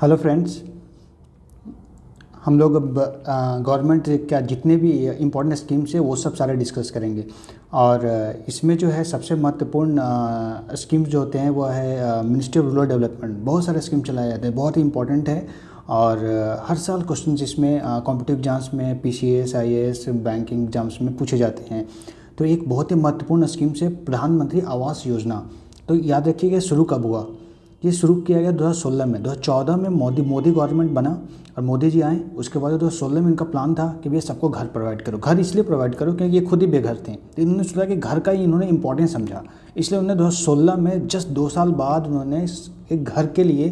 Hello friends, हम लोग अब गवर्नमेंट का जितने भी इम्पोर्टेंट स्कीम्स है वो सब सारे डिस्कस करेंगे। और इसमें जो है सबसे महत्वपूर्ण स्कीम्स जो होते हैं वो है मिनिस्ट्री ऑफ रूरल डेवलपमेंट। बहुत सारे स्कीम चलाए जाते हैं, बहुत ही इंपॉर्टेंट है। और हर साल क्वेश्चन इसमें कॉम्पिटिटिव एग्जाम्स में PCS IAS बैंकिंग एग्जाम्स में पूछे जाते हैं। तो एक बहुत ही महत्वपूर्ण स्कीम से प्रधानमंत्री आवास योजना। तो याद रखिएगा शुरू कब हुआ। ये शुरू किया गया 2016 में। 2014 में मोदी गवर्नमेंट बना और मोदी जी आए। उसके बाद 2016 में इनका प्लान था कि भैया सबको घर प्रोवाइड करो। घर इसलिए प्रोवाइड करो क्योंकि ये खुद ही बेघर थे। तो इन्होंने सोचा कि घर का ही इन्होंने इंपॉर्टेंस समझा, इसलिए उन्होंने 2016 में जस्ट 2 साल बाद उन्होंने एक घर के लिए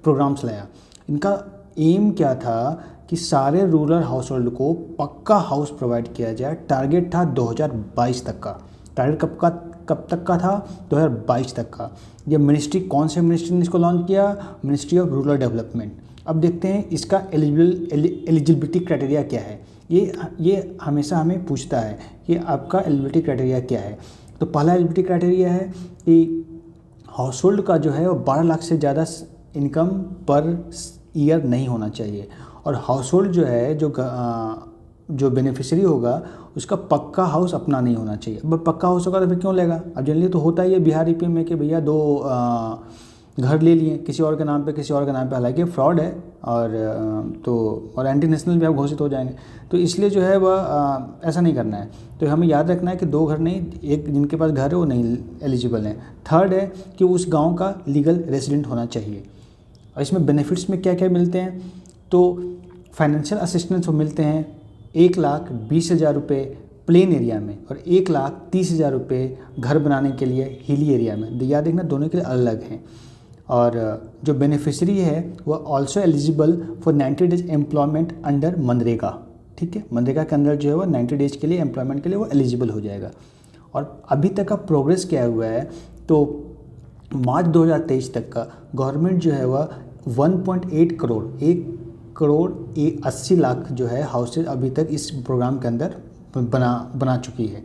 प्रोग्राम्स लाया। इनका एम क्या था कि सारे रूरल हाउस होल्ड को पक्का हाउस प्रोवाइड किया जाए। टारगेट था 2022 तक का। टारगेट कब तक का था? 2022 तक का। ये मिनिस्ट्री, कौन से मिनिस्ट्री ने इसको लॉन्च किया? Ministry of rural development. अब देखते हैं इसका एलिजिबिलिटी क्राइटेरिया क्या है। ये हमेशा हमें पूछता है कि आपका एलिजिबिलिटी क्राइटेरिया क्या है। तो पहला एलिजिबिलिटी क्राइटेरिया है कि हाउस होल्ड का जो है वो 12 लाख से ज़्यादा इनकम पर ईयर नहीं होना चाहिए। और हाउस होल्ड जो है जो बेनिफिशियरी होगा उसका पक्का हाउस अपना नहीं होना चाहिए। अब पक्का हाउस होगा तो फिर क्यों लेगा? अब जनरली तो होता ही है बिहार यूपी में कि भैया 2 घर ले लिए किसी और के नाम पे, किसी और के नाम पे। हालांकि फ्रॉड है और एंटी नेशनल भी आप घोषित हो जाएंगे। तो इसलिए जो है वह ऐसा नहीं करना है। तो हमें याद रखना है कि 2 घर नहीं, एक जिनके पास घर है वो नहीं एलिजिबल है। थर्ड है कि उस गाँव का लीगल रेजिडेंट होना चाहिए। और इसमें बेनिफिट्स में क्या क्या मिलते हैं? तो फाइनेंशियल असिस्टेंस मिलते हैं 1,20,000 रुपये प्लेन एरिया में और 1,30,000 रुपये घर बनाने के लिए हिली एरिया में। याद रखना दोनों के लिए अलग हैं। और जो बेनिफिशरी है वो also eligible for 90 days employment under MNREGA. ठीक है, मनरेगा के अंदर जो है वो 90 डेज के लिए एम्प्लॉयमेंट के लिए वो एलिजिबल हो जाएगा। और अभी तक का प्रोग्रेस क्या हुआ है? तो मार्च 2023 तक का गवर्नमेंट जो है वह 1.8 करोड़ 1,80 लाख जो है हाउसेज अभी तक इस प्रोग्राम के अंदर बना चुकी है।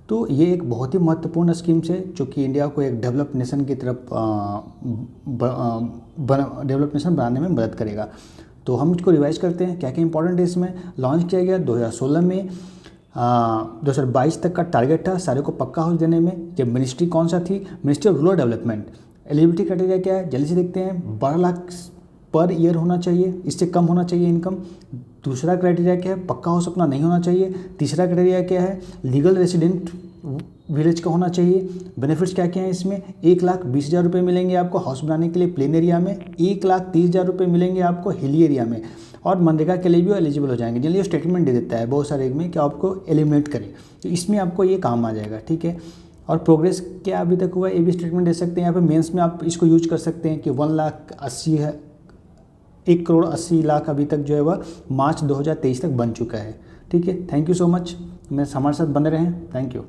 तो ये एक बहुत ही महत्वपूर्ण स्कीम्स है जो कि इंडिया को एक डेवलप नेशन की तरफ डेवलप नेशन बनाने में मदद करेगा। तो हम इसको रिवाइज करते हैं क्या क्या इंपॉर्टेंट है। इसमें लॉन्च किया गया 2016 में। 2022 तक का टारगेट था सारे को पक्का हाउस देने में। जब मिनिस्ट्री कौन सा थी? Ministry of rural development. Eligibility criteria क्या है? जल्दी से देखते हैं। 12 लाख पर ईयर होना चाहिए, इससे कम होना चाहिए इनकम। दूसरा क्राइटेरिया क्या है? पक्का हाउस अपना नहीं होना चाहिए। तीसरा क्राइटेरिया क्या है? लीगल रेसिडेंट विलेज का होना चाहिए। बेनिफिट्स क्या क्या हैं इसमें? 1,20,000 रुपये मिलेंगे आपको हाउस बनाने के लिए प्लेन एरिया में, 1,30,000 रुपये मिलेंगे आपको हिली एरिया में। और मनरेगा के लिए भी एलिजिबल हो जाएंगे। जल्दी स्टेटमेंट दे देता है बहुत सारे में कि आपको एलिमिनेट करें, तो इसमें आपको ये काम आ जाएगा। ठीक है, और प्रोग्रेस क्या अभी तक हुआ ये भी स्टेटमेंट दे सकते हैं। यहाँ पे मेंस में आप इसको यूज कर सकते हैं कि 1,80,00,000 अभी तक जो है वह मार्च 2023 तक बन चुका है। ठीक है, थैंक यू सो मच। हमारे साथ बने रहें। Thank you.